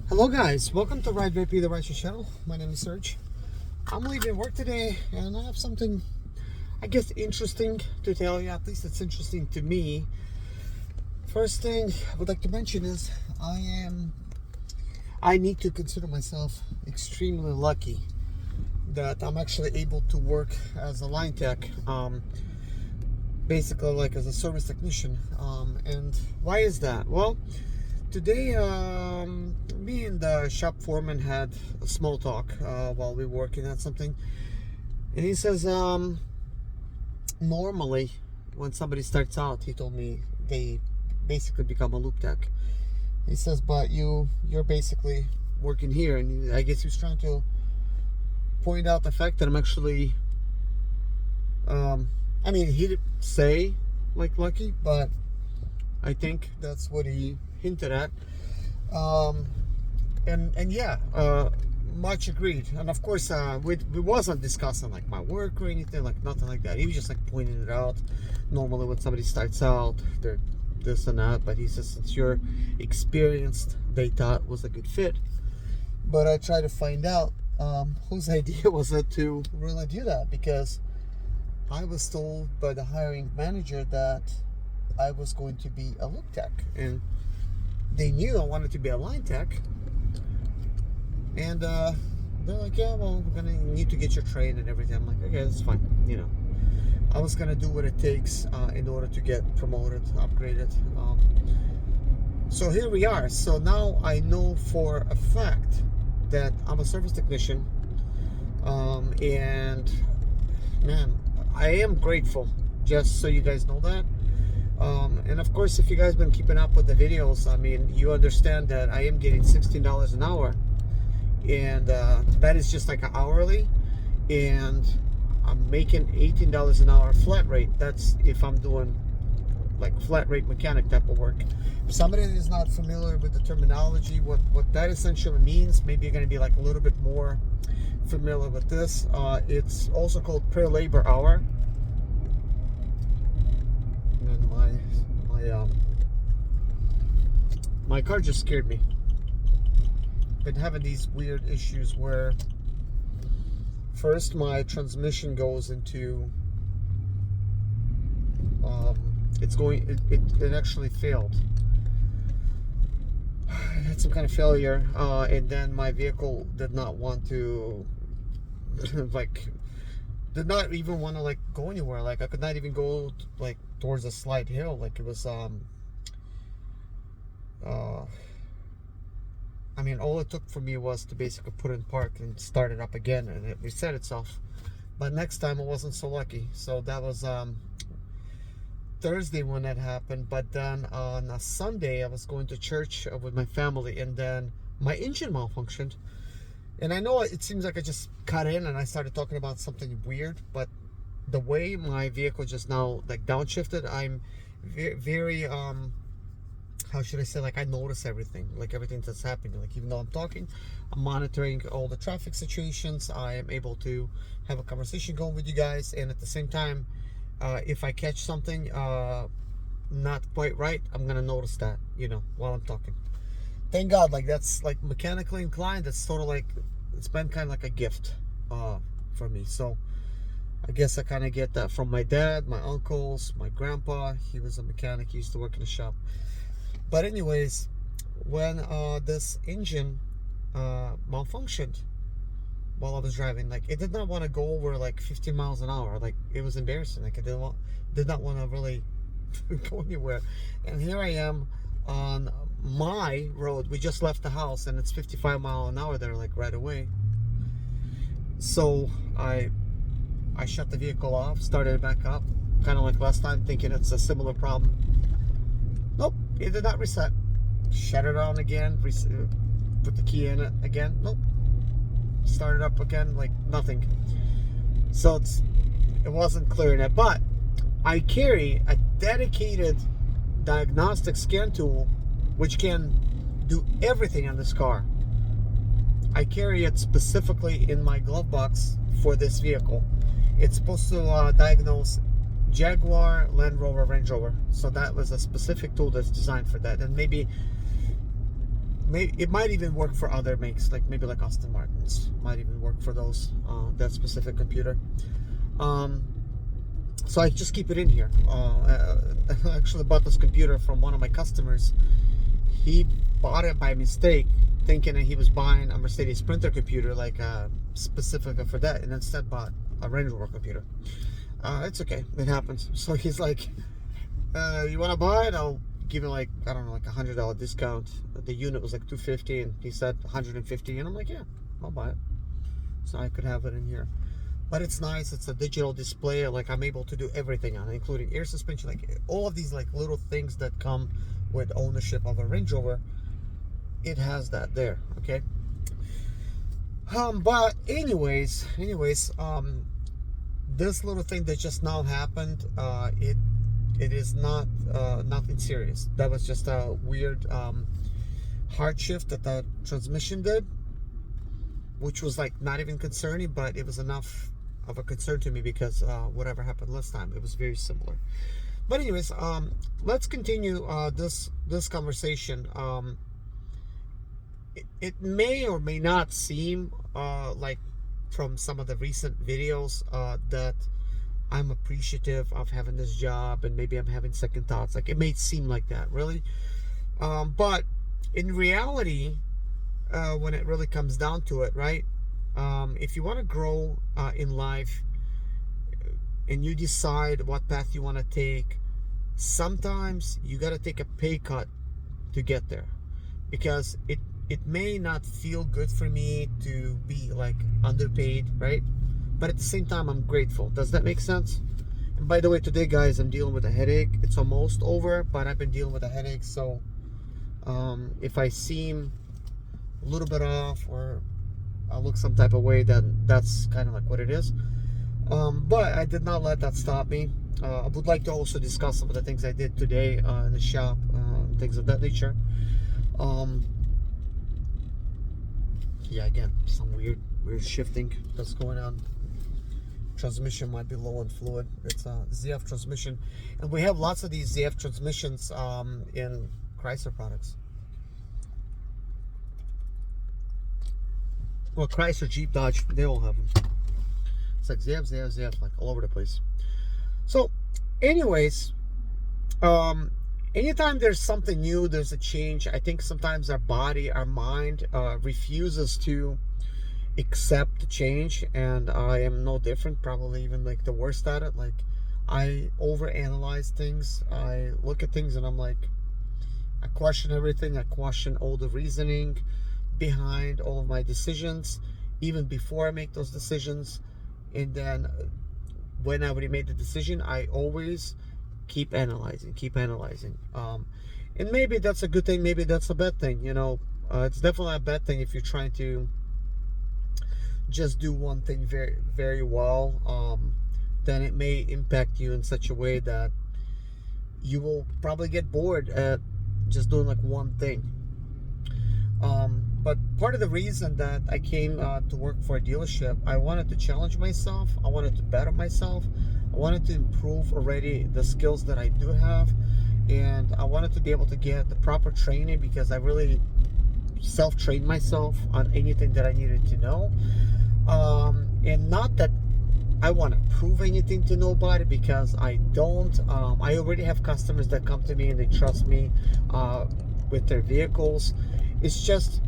Hello guys, welcome to Ride VP the Righteous channel. My name is Serge. I'm leaving work today and I have something, I guess, interesting to tell you. At least it's interesting to me. First thing I would like to mention is I need to consider myself extremely lucky that I'm actually able to work as a line tech, basically like as a service technician. And why is that? Well, today, me and the shop foreman had a small talk while we were working on something, and he says, normally when somebody starts out, he told me they basically become a loop tech. He says, but you're basically working here, and I guess he was trying to point out the fact that I'm actually, I mean, he didn't say like lucky, but I think that's what he hinted at. And yeah, much agreed. And of course, we wasn't discussing like my work or anything, like nothing like that. He was just like pointing it out. Normally when somebody starts out, they're this and that, but he says, since you're experienced, they thought was a good fit. But I tried to find out whose idea was it to really do that, because I was told by the hiring manager that I was going to be a loop tech, and they knew I wanted to be a line tech. And they're like, yeah, well, we're gonna need to get you trained and everything. I'm like, okay, that's fine. You know, I was gonna do what it takes in order to get promoted, upgraded. So here we are. So now I know for a fact that I'm a service technician, and man, I am grateful, just so you guys know that. And of course, if you guys been keeping up with the videos, I mean, you understand that I am getting $16 an hour, and that is just like an hourly, and I'm making $18 an hour flat rate. That's if I'm doing like flat rate mechanic type of work. If somebody is not familiar with the terminology, what that essentially means, maybe you're going to be like a little bit more familiar with this. It's also called per labor hour. And my car just scared me. Been having these weird issues where first my transmission goes into it actually failed. I had some kind of failure, and then my vehicle did not want to like did not even want to like go anywhere. Like I could not even go like towards a slight hill. Like it was I mean, all it took for me was to basically put it in park and start it up again, and it reset itself. But next time I wasn't so lucky. So that was Thursday when that happened. But then on a Sunday I was going to church with my family, and then my engine malfunctioned. And I know it seems like I just cut in and I started talking about something weird, but the way my vehicle just now like downshifted, I'm very how should I say, like I notice everything, like everything that's happening. Like even though I'm talking, I'm monitoring all the traffic situations. I am able to have a conversation going with you guys, and at the same time, if I catch something not quite right, I'm gonna notice that, you know, while I'm talking. Thank God, like that's like mechanically inclined. That's sort of like, it's been kind of like a gift for me. So I guess I kind of get that from my dad, my uncles, my grandpa. He was a mechanic. He used to work in a shop. But anyways, when this engine malfunctioned while I was driving, like it did not want to go over like 15 miles an hour. Like it was embarrassing. Like I did not want to really go anywhere. And here I am on my road. We just left the house and it's 55 miles an hour there, like right away. So I shut the vehicle off, started it back up, kind of like last time, thinking it's a similar problem. Nope, it did not reset. Shut it on again, put the key in it again. Nope, started up again, like nothing. So it wasn't clearing it. But I carry a dedicated diagnostic scan tool which can do everything on this car. I carry it specifically in my glove box for this vehicle. It's supposed to diagnose Jaguar, Land Rover, Range Rover. So that was a specific tool that's designed for that. And maybe maybe it might even work for other makes, like maybe like Aston Martins might even work for those, that specific computer. um, so I just keep it in here. I actually bought this computer from one of my customers. He bought it by mistake, thinking that he was buying a Mercedes printer computer, like specific for that, and instead bought a Range Rover computer. It's okay, it happens. So he's like, you want to buy it? I'll give you like, I don't know, like $100 discount. The unit was like $250, and he said $150, and I'm like, yeah, I'll buy it. So I could have it in here. But it's nice. It's a digital display. Like, I'm able to do everything on it, including air suspension, like all of these like little things that come with ownership of a Range Rover. It has that there. Okay. But anyways, this little thing that just now happened, it is not nothing serious. That was just a weird hard shift that the transmission did, which was like not even concerning, but it was enough of a concern to me because whatever happened last time, it was very similar. But anyways, let's continue this conversation. It may or may not seem like from some of the recent videos that I'm appreciative of having this job, and maybe I'm having second thoughts. Like, it may seem like that, really. But in reality, when it really comes down to it, right? If you want to grow in life, and you decide what path you want to take, sometimes you got to take a pay cut to get there, because it may not feel good for me to be like underpaid, right? But at the same time, I'm grateful. Does that make sense? And by the way, today, guys, I'm dealing with a headache. It's almost over, but I've been dealing with a headache. So if I seem a little bit off, or I look some type of way, then that's kind of like what it is. But I did not let that stop me. I would like to also discuss some of the things I did today in the shop, things of that nature. Yeah, again, some weird shifting that's going on. Transmission might be low on fluid. It's a ZF transmission, and we have lots of these ZF transmissions in Chrysler products. Well, Chrysler, Jeep, Dodge, they all have them. It's like ZF, like all over the place. So, anyways, anytime there's something new, there's a change, I think sometimes our body, our mind refuses to accept the change, and I am no different, probably even like the worst at it. Like, I overanalyze things. I look at things and I'm like, I question everything. I question all the reasoning behind all of my decisions, even before I make those decisions. And then when I already made the decision, I always keep analyzing. And maybe that's a good thing, maybe that's a bad thing, you know. It's definitely a bad thing if you're trying to just do one thing very, very well. Then it may impact you in such a way that you will probably get bored at just doing like one thing. But part of the reason that I came to work for a dealership, I wanted to challenge myself. I wanted to better myself. I wanted to improve already the skills that I do have, and I wanted to be able to get the proper training, because I really self-trained myself on anything that I needed to know. And not that I want to prove anything to nobody, because I don't. I already have customers that come to me and they trust me with their vehicles. It's just,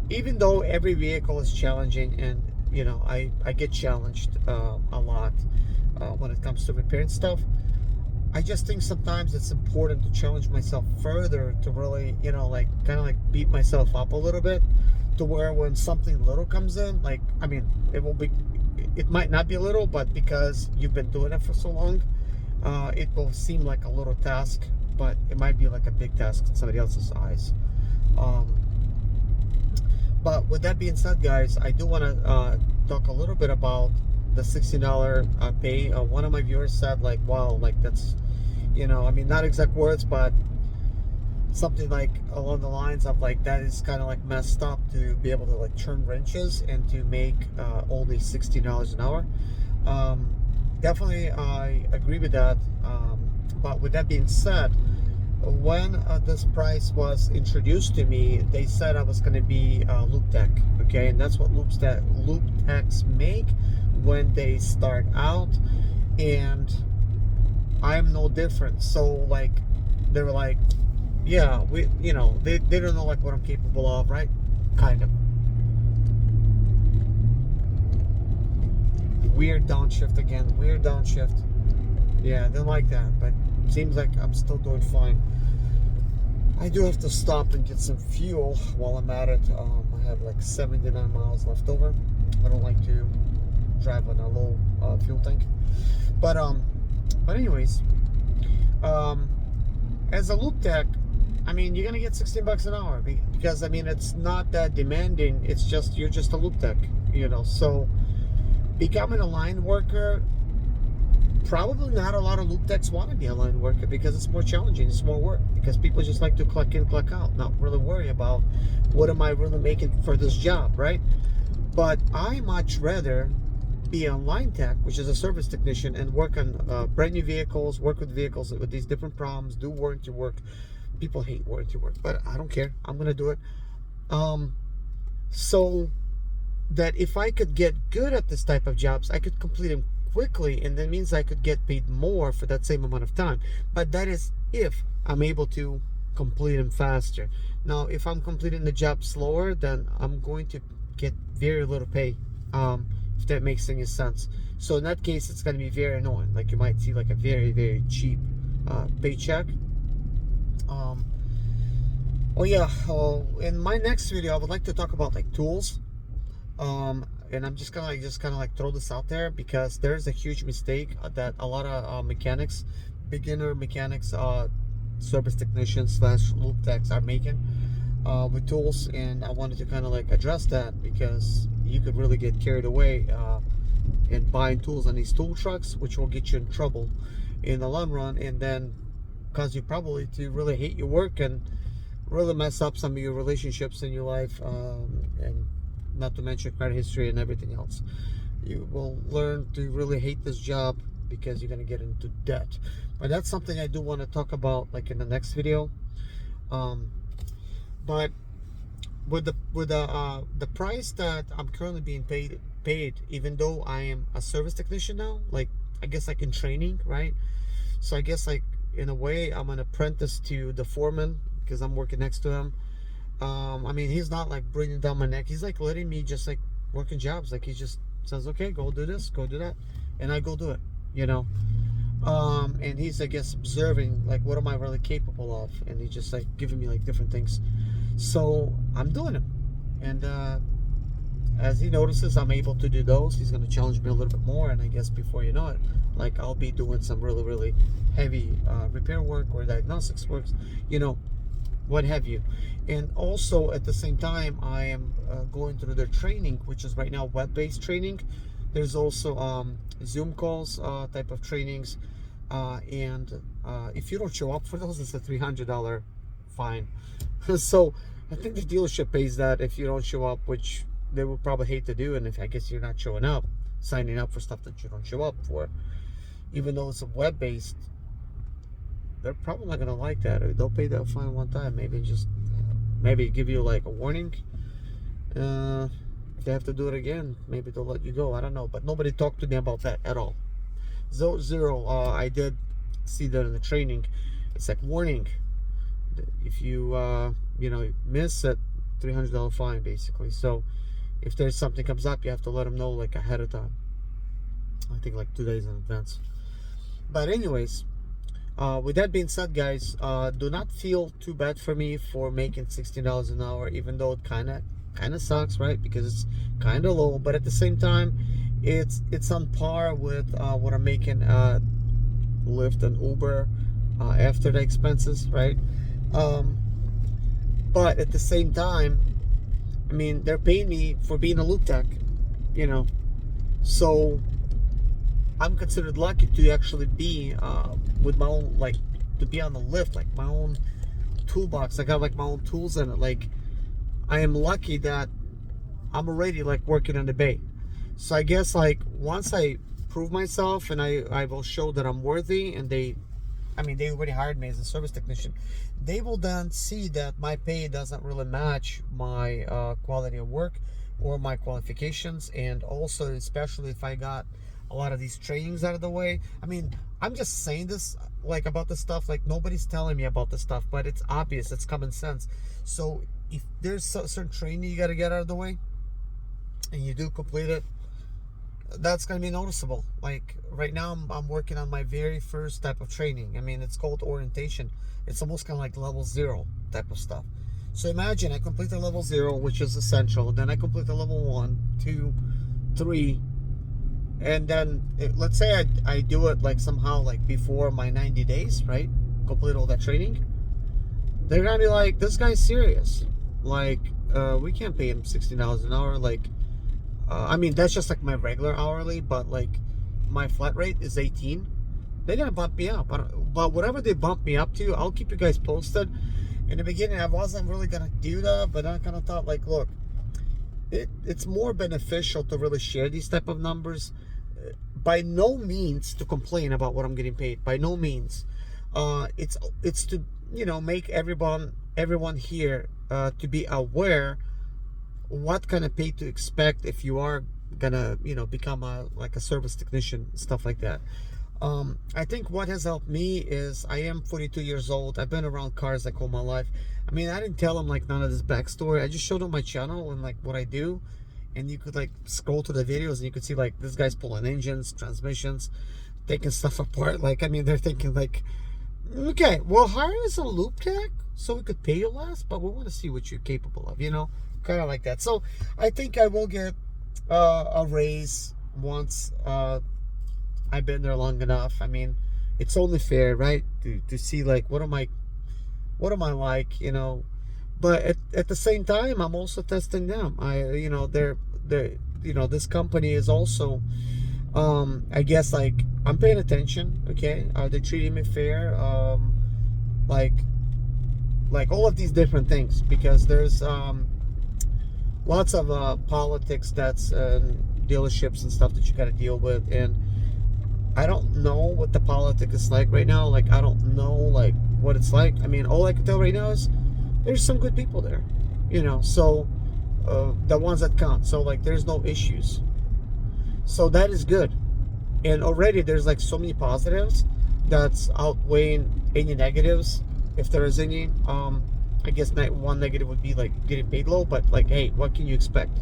even though every vehicle is challenging, and you know, I get challenged a lot when it comes to repairing stuff, I just think sometimes it's important to challenge myself further, to really, you know, like kind of like beat myself up a little bit, to where when something little comes in, like, I mean, it might not be a little, but because you've been doing it for so long, it will seem like a little task, but it might be like a big task in somebody else's eyes. But with that being said, guys, I do want to talk a little bit about the $60 pay. One of my viewers said, like, wow, like, that's, you know, I mean, not exact words, but something like along the lines of like, that is kind of like messed up to be able to like turn wrenches and to make only $60 an hour. Definitely I agree with that. But with that being said, when this price was introduced to me, they said I was going to be loop tech, okay, and that's what loop techs make when they start out, and I'm no different. So like, they were like, yeah, we, they don't know like what I'm capable of, right? Kind of weird downshift again, weird downshift. Yeah, I didn't like that, but seems like I'm still doing fine. I do have to stop and get some fuel while I'm at it. I have like 79 miles left over. I don't like to drive on a low fuel tank, but anyways, um, as a loop tech, I mean, you're gonna get 16 bucks an hour because I mean it's not that demanding. It's just you're just a loop tech, So becoming a line worker, probably not a lot of loop techs want to be a line worker because it's more challenging, it's more work, because people just like to clock in, clock out, not really worry about what am I really making for this job, right? But I much rather be a line tech, which is a service technician, and work on brand new vehicles, work with vehicles with these different problems, do warranty work. People hate warranty work, but I don't care. I'm gonna do it. So that if I could get good at this type of jobs, I could complete them quickly, and that means I could get paid more for that same amount of time. But that is if I'm able to complete them faster. Now, if I'm completing the job slower, then I'm going to get very little pay, if that makes any sense. So in that case, it's going to be very annoying. Like you might see like a very, very cheap paycheck. Oh yeah, in my next video, I would like to talk about like tools. And I'm just gonna like throw this out there because there's a huge mistake that a lot of mechanics, beginner mechanics, service technicians slash loop techs are making with tools, and I wanted to kind of like address that because you could really get carried away in buying tools on these tool trucks, which will get you in trouble in the long run, and then cause you probably to really hate your work and really mess up some of your relationships in your life, and not to mention credit history and everything else. You will learn to really hate this job because you're going to get into debt. But that's something I do want to talk about like in the next video. But with the price that I'm currently being paid, even though I am a service technician now, like I guess like in training, right? So I guess like in a way I'm an apprentice to the foreman because I'm working next to him. I mean, he's not like breathing down my neck. He's like letting me just like working jobs. Like he just says, okay, go do this, go do that, and I go do it, and he's, I guess, observing like what am I really capable of, and he's just like giving me like different things. So I'm doing them, and as he notices I'm able to do those, he's gonna challenge me a little bit more, and I guess before you know it, like I'll be doing some really, really heavy repair work or diagnostics works, what have you. And also at the same time I am going through their training, which is right now web-based training. There's also Zoom calls type of trainings, and if you don't show up for those, it's a $300 fine. So I think the dealership pays that if you don't show up, which they would probably hate to do. And if I guess you're not showing up, signing up for stuff that you don't show up for, even though it's a web-based, they're probably not gonna like that. Or they'll pay that fine one time, maybe give you like a warning. If they have to do it again, maybe they'll let you go. I don't know, but nobody talked to me about that at all. Zero. I did see that in the training. It's like warning. If you miss it, $300 fine basically. So if there's something comes up, you have to let them know like ahead of time. I think like 2 days in advance. But anyways, with that being said, guys, do not feel too bad for me for making $16 an hour, even though it kind of sucks, right? Because it's kind of low, but at the same time, it's on par with what I'm making at Lyft and Uber after the expenses, right? But at the same time, I mean, they're paying me for being a loop tech, so I'm considered lucky to actually be with my own, like, to be on the lift, like my own toolbox. I got like my own tools in it. Like, I am lucky that I'm already like working on the bay. So I guess like once I prove myself and I will show that I'm worthy, and they I mean, they already hired me as a service technician. They will then see that my pay doesn't really match my quality of work or my qualifications, and also especially if I got a lot of these trainings out of the way. I mean, I'm just saying this like about this stuff, like nobody's telling me about this stuff, but it's obvious, it's common sense. So if there's certain training you got to get out of the way and you do complete it, that's going to be noticeable. Like right now I'm working on my very first type of training. I mean, it's called orientation. It's almost kind of like level 0 type of stuff. So imagine I complete the level 0, which is essential, then I complete the level 1, 2, 3, and then let's say I do it like somehow like before my 90 days, right? Complete all that training. They're gonna be like, this guy's serious. Like, we can't pay him $16 an hour. Like, I mean, that's just like my regular hourly, but like my flat rate is 18. They're gonna bump me up. But whatever they bump me up to, I'll keep you guys posted. In the beginning, I wasn't really gonna do that, but I kind of thought like, look, it's more beneficial to really share these type of numbers. By no means to complain about what I'm getting paid. By no means. It's to, you know, make everyone here to be aware what kind of pay to expect if you are gonna, you know, become like a service technician, stuff like that. I think what has helped me is I am 42 years old. I've been around cars like all my life. I mean, I didn't tell them like none of this backstory. I just showed them my channel and like what I do, and you could like scroll to the videos and you could see like this guy's pulling engines, transmissions, taking stuff apart. Like, I mean, they're thinking like, okay, well, hire us a loop tech so we could pay you less, but we want to see what you're capable of, you know, kind of like that. So I think I will get a raise once I've been there long enough. I mean, it's only fair, right, to see like what am I like, you know. But at the same time, I'm also testing them. You know, they're you know, this company is also I guess like I'm paying attention. Okay, are they treating me fair? Like all of these different things, because there's lots of politics that's dealerships and stuff that you got to deal with, and I don't know what the politics is like right now. Like, I don't know like what it's like. I mean, all I can tell right now is there's some good people there, you know. So the ones that count. So like, there's no issues. So that is good. And already there's like so many positives that's outweighing any negatives, if there is any. I guess one negative would be like getting paid low, but like, hey, what can you expect?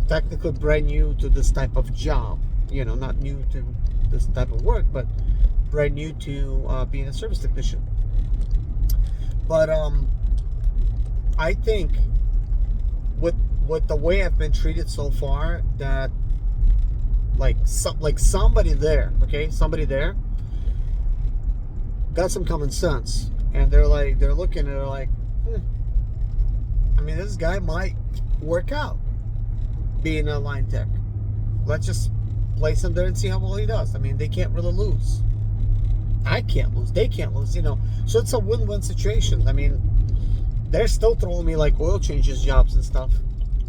Technically brand new to this type of job, you know, not new to this type of work, but brand new to being a service technician. But I think with the way I've been treated so far, that like somebody there, okay, somebody there got some common sense, and they're looking and they're like, I mean, this guy might work out being a line tech. Let's just place him there and see how well he does. I mean, they can't really lose. I can't lose. They can't lose, you know. So it's a win-win situation. I mean, they're still throwing me like oil changes jobs and stuff.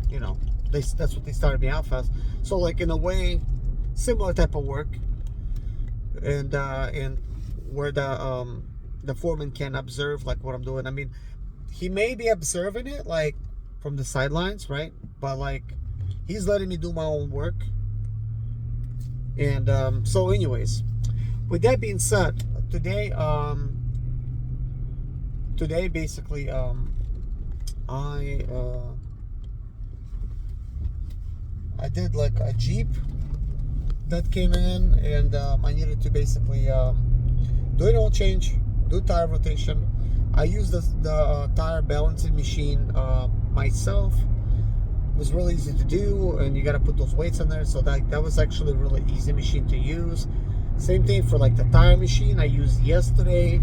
You know, that's what they started me out as. So like, in a way, similar type of work, and where the foreman can observe like what I'm doing. I mean, he may be observing it like from the sidelines, right? But like, he's letting me do my own work. And so anyways, with that being said, today basically I did like a Jeep that came in, and I needed to basically do an oil change, do tire rotation. I used the tire balancing machine myself. It was really easy to do, and you got to put those weights in there. So that was actually a really easy machine to use. Same thing for like the tire machine I used yesterday.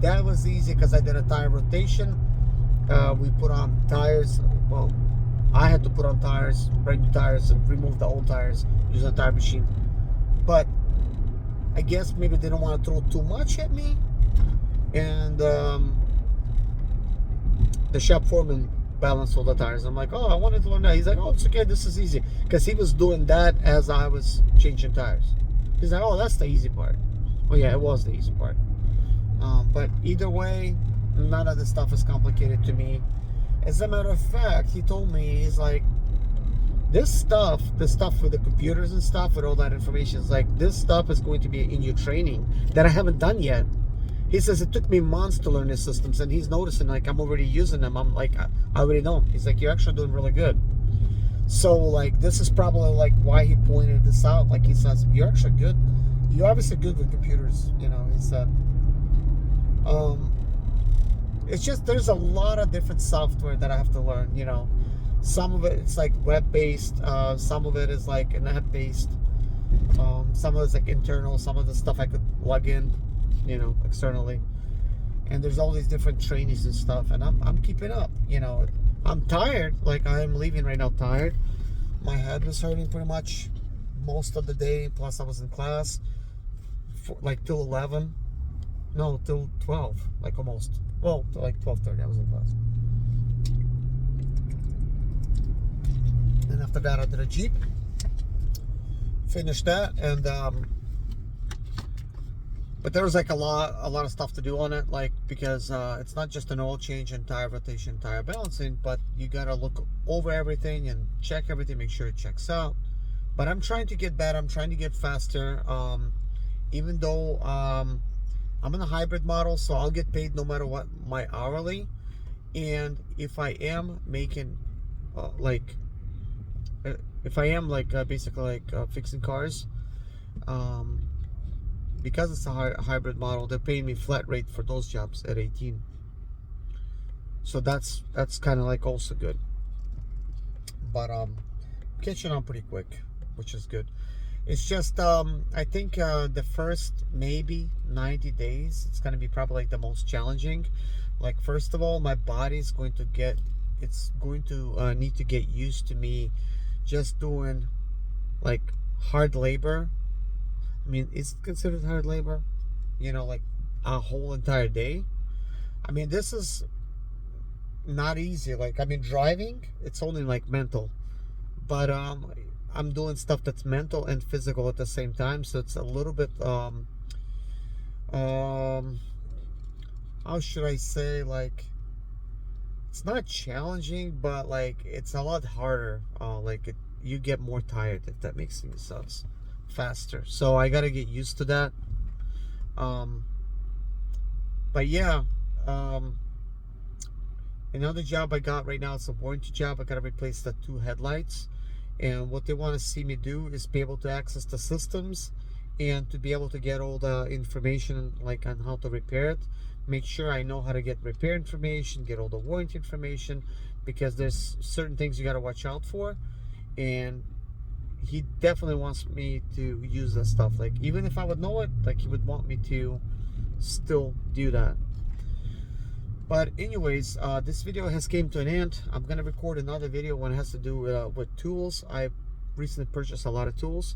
That was easy because I did a tire rotation. We put on tires. Well, I had to put on tires, brand new tires, and remove the old tires using a tire machine. But I guess maybe they don't want to throw too much at me. And the shop foreman balanced all the tires. I'm like, oh, I wanted to learn that. He's like, oh, it's okay, this is easy. Because he was doing that as I was changing tires. He's like, oh, that's the easy part. Oh yeah, it was the easy part. But either way, none of this stuff is complicated to me. As a matter of fact, he told me, he's like, the stuff with the computers and stuff, with all that information, is like, this stuff is going to be in your training that I haven't done yet. He says it took me months to learn his systems, and he's noticing like I'm already using them. I'm like, I already know. He's like, you're actually doing really good. So like, this is probably like why he pointed this out. Like, he says, you're actually good. You're obviously good with computers, you know. He said, it's just, there's a lot of different software that I have to learn, you know. Some of it, it's like web-based, some of it is like app-based, some of it's like internal, some of the stuff I could plug in, you know, externally. And there's all these different trainings and stuff, and I'm keeping up, you know. I'm tired, like I'm leaving right now tired. My head was hurting pretty much most of the day, plus I was in class for, like till 11, no, till 12, like almost, well, till like 12:30 I was in class. And after that I did a Jeep, finished that, and but there was like a lot of stuff to do on it, like, because it's not just an oil change and tire rotation, tire balancing, but you gotta look over everything and check everything, make sure it checks out. But I'm trying to get better, I'm trying to get faster, even though I'm in a hybrid model, so I'll get paid no matter what my hourly. And if I am making like if I am like basically like fixing cars, because it's a hybrid model, they're paying me flat rate for those jobs at 18. So that's kind of like also good. But catching on pretty quick, which is good. It's just I think the first maybe 90 days, it's gonna be probably like the most challenging. Like, first of all, my body's going to get, it's going to need to get used to me just doing like hard labor. I mean, is it considered hard labor? You know, like a whole entire day. I mean, this is not easy. Like, I mean, driving, it's only like mental, but I'm doing stuff that's mental and physical at the same time, so it's a little bit how should I say, like, it's not challenging, but like it's a lot harder. You get more tired, if that makes any sense, faster. So I gotta get used to that. But yeah, another job I got right now, it's a warranty job. I gotta replace the 2 headlights, and what they want to see me do is be able to access the systems and to be able to get all the information like on how to repair it. Make sure I know how to get repair information, get all the warranty information, because there's certain things you got to watch out for. And he definitely wants me to use that stuff. Like, even if I would know it, like, he would want me to still do that. But anyways, this video has came to an end. I'm gonna record another video when it has to do with tools. I recently purchased a lot of tools,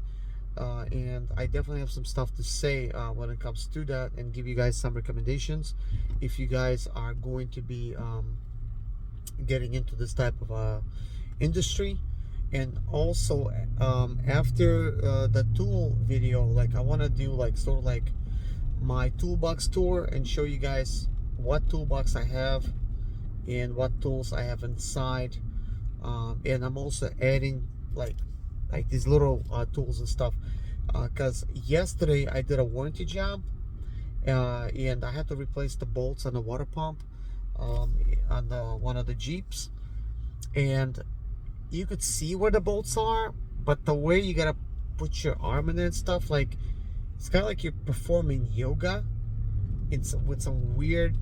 and I definitely have some stuff to say when it comes to that, and give you guys some recommendations if you guys are going to be getting into this type of industry. And also after the tool video, like, I want to do like sort of like my toolbox tour and show you guys what toolbox I have and what tools I have inside. And I'm also adding like these little tools and stuff, because yesterday I did a warranty job, and I had to replace the bolts on the water pump on one of the Jeeps, and you could see where the bolts are, but the way you gotta put your arm in it and stuff, like, it's kind of like you're performing yoga with some weird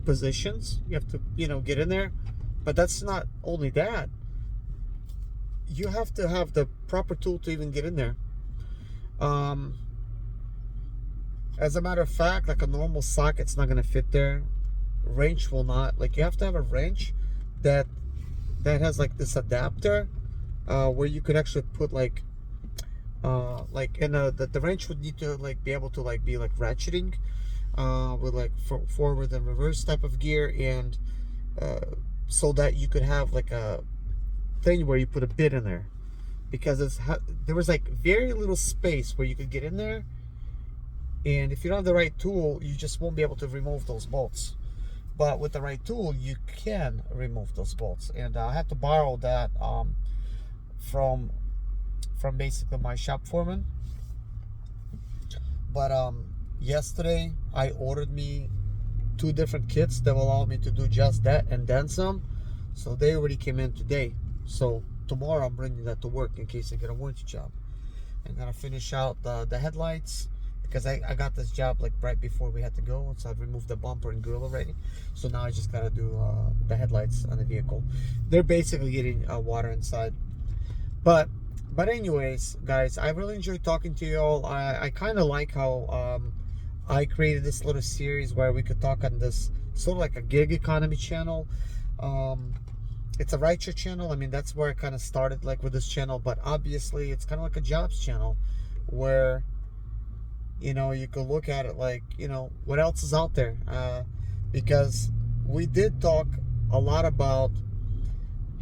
positions. You have to, you know, get in there. But that's not only that, you have to have the proper tool to even get in there. As a matter of fact, like, a normal socket's not gonna fit there. Wrench will not. Like, you have to have a wrench that has like this adapter where you could actually put like the wrench would need to like be able to like be like ratcheting with like forward and reverse type of gear, and so that you could have like a thing where you put a bit in there, because there was like very little space where you could get in there, And if you don't have the right tool, you just won't be able to remove those bolts. But with the right tool, you can remove those bolts. And I had to borrow that from basically my shop foreman. But yesterday I ordered me 2 different kits that will allow me to do just that and then some. So they already came in today. So tomorrow I'm bringing that to work in case I get a warranty job. I'm gonna finish out the headlights, because I got this job like right before we had to go, so I've removed the bumper and grill already. So now I just gotta do the headlights on the vehicle. They're basically getting water inside. But anyways, guys, I really enjoyed talking to you all. I kind of like how I created this little series where we could talk on this sort of like a gig economy channel. It's a rideshare channel. I mean, that's where I kind of started like with this channel, but obviously it's kind of like a jobs channel where, you know, you could look at it like, you know, what else is out there, because we did talk a lot about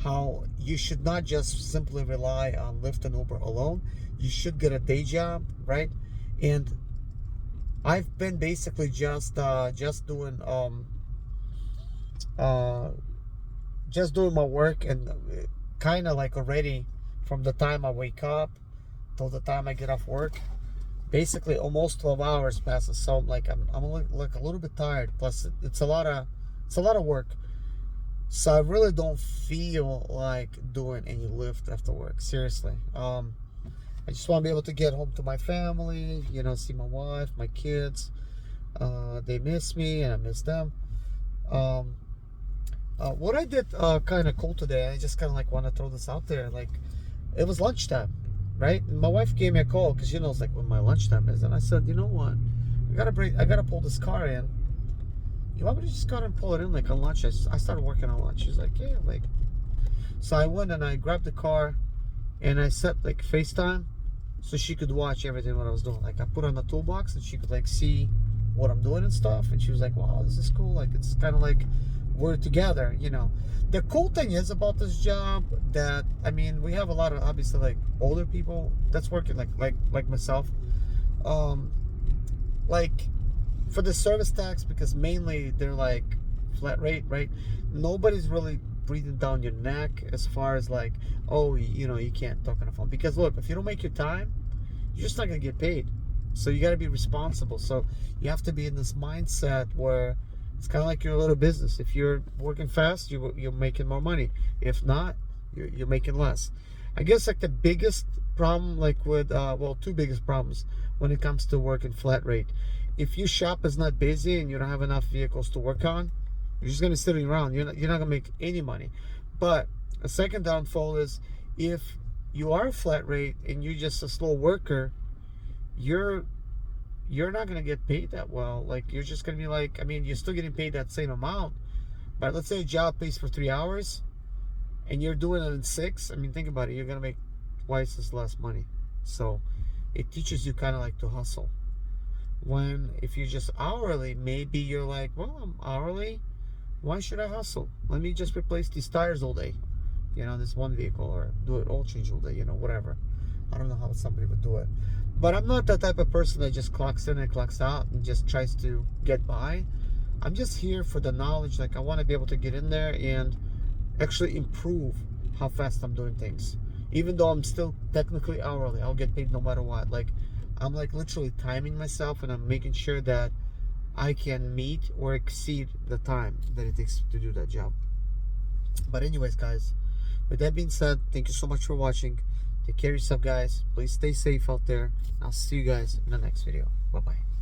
how you should not just simply rely on Lyft and Uber alone. You should get a day job, right? And I've been basically just doing just doing my work, and kind of like already from the time I wake up till the time I get off work, basically almost 12 hours passes. So like I'm like a little bit tired, plus it's a lot of work. So I really don't feel like doing any Lyft after work, seriously. I just want to be able to get home to my family, you know, see my wife, my kids. They miss me and I miss them. What I did kind of cool today, I just kind of like want to throw this out there. Like, it was lunchtime, right? And my wife gave me a call because she knows like when my lunchtime is, and I said, you know what, I gotta pull this car in. You want me to just go and pull it in like on lunch? I started working on lunch. She's like, yeah, like. So I went and I grabbed the car, and I set like FaceTime, so she could watch everything what I was doing. Like I put on the toolbox and she could like see what I'm doing and stuff. And she was like, wow, this is cool. Like it's kind of like we're together, you know. The cool thing is about this job that, I mean, we have a lot of obviously like older people that's working like myself. Like for the service tax, because mainly they're like flat rate, right? Nobody's really breathing down your neck as far as like, oh, you know, you can't talk on the phone, because look, if you don't make your time, you're just not gonna get paid. So you got to be responsible. So you have to be in this mindset where it's kind of like your little business. If you're working fast, you're making more money. If not, you're making less. I guess like the biggest problem, like with well, 2 biggest problems when it comes to working flat rate. If your shop is not busy and you don't have enough vehicles to work on, you're just gonna sit around. You're not gonna make any money. But a second downfall is if you are flat rate and you're just a slow worker, you're not gonna get paid that well. Like you're just gonna be like, I mean, you're still getting paid that same amount, but let's say a job pays for 3 hours and you're doing it in 6. I mean, think about it, you're gonna make twice as less money. So it teaches you kind of like to hustle. When if you're just hourly, maybe you're like, well, I'm hourly, why should I hustle? Let me just replace these tires all day, you know, this one vehicle, or do it oil change all day, you know, whatever. I don't know how somebody would do it. But I'm not that type of person that just clocks in and clocks out and just tries to get by. I'm just here for the knowledge. Like I want to be able to get in there and actually improve how fast I'm doing things. Even though I'm still technically hourly, I'll get paid no matter what. Like I'm like literally timing myself, and I'm making sure that I can meet or exceed the time that it takes to do that job. But anyways, guys, with that being said, thank you so much for watching. Take care of yourself, guys. Please stay safe out there. I'll see you guys in the next video. Bye-bye.